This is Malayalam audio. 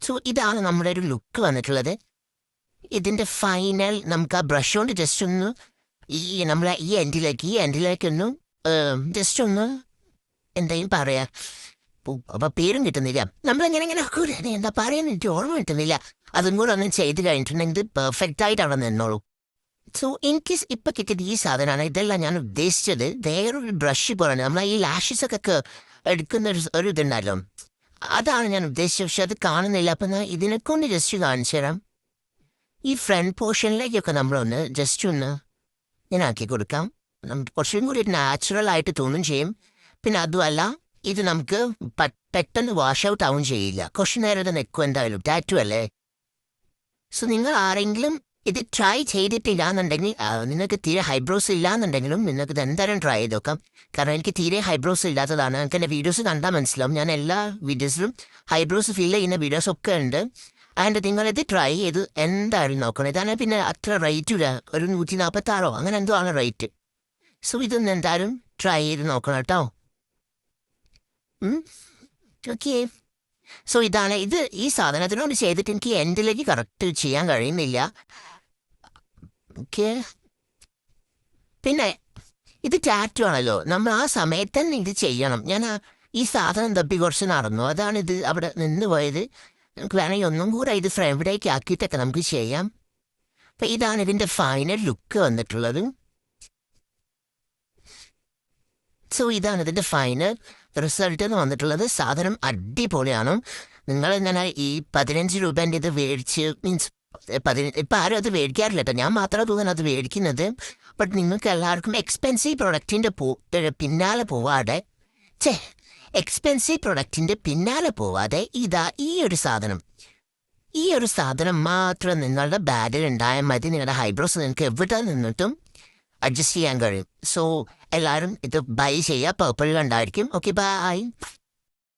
സോ ഇതാണ് നമ്മുടെ ഒരു ലുക്ക് വന്നിട്ടുള്ളത്. ഇതിൻ്റെ ഫൈനൽ നമുക്ക് ആ ബ്രഷ് കൊണ്ട് ജസ്റ്റ് ഒന്ന് നമ്മളെ ഈ എൻഡിലേക്കൊന്ന് ജസ്റ്റ് ഒന്ന് എന്തെങ്കിലും പറയാം. അപ്പോൾ പേരും കിട്ടുന്നില്ല. നമ്മളിങ്ങനെ എന്താ പറയാൻ എനിക്ക് ഓർമ്മ കിട്ടുന്നില്ല. അതും കൂടെ ഒന്നും ചെയ്ത് കഴിഞ്ഞിട്ടുണ്ടെങ്കിൽ പെർഫെക്റ്റ് ആയിട്ട് അവിടെ നിന്നോളൂ. സോ ഇൻ കേസ് ഇപ്പം കിട്ടിയത് ഈ സാധനമാണ്. ഇതെല്ലാം ഞാൻ ഉദ്ദേശിച്ചത് വേറൊരു ബ്രഷ് പോലെയാണ്. നമ്മളെ ഈ ലാഷസൊക്കെ എടുക്കുന്ന ഒരു ഇതുണ്ടല്ലോ, അതാണ് ഞാൻ ഉദ്ദേശിച്ചത്. പക്ഷെ അത് കാണുന്നില്ല. അപ്പം ഞാൻ ഇതിനെക്കൊണ്ട് ജസ്റ്റ് കാണിച്ചു തരാം. ഈ ഫ്രണ്ട് പോർഷനിലേക്കൊക്കെ നമ്മളൊന്ന് ജസ്റ്റ് ഒന്ന് ഞാൻ ആക്കി കൊടുക്കാം. നമുക്ക് കുറച്ചും കൂടി നാച്ചുറൽ ആയിട്ട് തോന്നും ചെയ്യും. പിന്നെ അതുമല്ല, ഇത് നമുക്ക് പെട്ടെന്ന് വാഷ് ഔട്ട് ആവും ചെയ്യില്ല. കുറച്ചു നേരം ഇത് നിൽക്കും എന്തായാലും, ടാറ്റു അല്ലേ. സോ നിങ്ങൾ ആരെങ്കിലും ഇത് ട്രൈ ചെയ്തിട്ടില്ല എന്നുണ്ടെങ്കിൽ, നിങ്ങൾക്ക് തീരെ ഹൈബ്രോസ് ഇല്ലാന്നുണ്ടെങ്കിലും നിങ്ങൾക്ക് ഇത് എന്തായാലും ട്രൈ ചെയ്ത് നോക്കാം. കാരണം എനിക്ക് തീരെ ഹൈബ്രോസ് ഇല്ലാത്തതാണ്. എനിക്ക് എൻ്റെ വീഡിയോസ് കണ്ടാൽ മനസ്സിലാവും. ഞാൻ എല്ലാ വീഡിയോസിലും ഹൈബ്രോസ് ഫീൽ ചെയ്യുന്ന വീഡിയോസൊക്കെ ഉണ്ട്. ആൻഡ് നിങ്ങളിത് ട്രൈ ചെയ്ത് എന്തായാലും നോക്കണം. ഇതാണ് പിന്നെ അത്ര റേറ്റും ഇല്ല, ഒരു 146 അങ്ങനെ എന്തോ ആണ് റേറ്റ്. സോ ഇതൊന്ന് എന്തായാലും ട്രൈ ചെയ്ത് നോക്കണം കേട്ടോ. ഓക്കെ. സോ ഇതാണ് ഇത്. ഈ സാധനത്തിനോട് ചെയ്തിട്ട് എനിക്ക് എൻഡിലേക്ക് കറക്റ്റ് ചെയ്യാൻ കഴിയുന്നില്ല. ഓക്കെ. പിന്നെ ഇത് ടാറ്റു ആണല്ലോ, നമ്മൾ ആ സമയത്ത് തന്നെ ഇത് ചെയ്യണം. ഞാൻ ഈ സാധനം തപ്പി കുറച്ച് നടന്നു, അതാണ് ഇത് അവിടെ നിന്ന് പോയത്. നമുക്ക് വേണമെങ്കിൽ ഒന്നും കൂടെ ഇത് ഫ്രണ്ടിലേക്ക് ആക്കിയിട്ടൊക്കെ നമുക്ക് ചെയ്യാം. അപ്പം ഇതാണ് ഇതിൻ്റെ ഫൈനൽ ലുക്ക് വന്നിട്ടുള്ളത്. സോ ഇതാണ് ഇതിൻ്റെ ഫൈനൽ റിസൾട്ട് എന്ന് വന്നിട്ടുള്ളത്. സാധനം അടിപൊളിയാണ്. നിങ്ങളിങ്ങനെ ഈ 15 രൂപേൻ്റെ ഇത് മേടിച്ച് മീൻസ് ഇപ്പം ആരും അത് മേടിക്കാറില്ല കേട്ടോ. ഞാൻ മാത്രമേ തോന്നുന്നു അത് മേടിക്കുന്നത്. ബട്ട് നിങ്ങൾക്ക് എല്ലാവർക്കും എക്സ്പെൻസീവ് പ്രൊഡക്റ്റിൻ്റെ പിന്നാലെ പോവാതെ ഇതാ ഈ ഒരു സാധനം മാത്രം നിങ്ങളുടെ ബാഡിൽ ഉണ്ടായാൽ മതി. നിങ്ങളുടെ ഹൈബ്രോസ് നിങ്ങൾക്ക് എവിടെ നിന്നിട്ടും അഡ്ജസ്റ്റ് ചെയ്യാൻ കഴിയും. സോ എല്ലാവരും ഇത് ബൈ ചെയ്യുക. പർപ്പിൾ കണ്ടായിരിക്കും. Okay, by.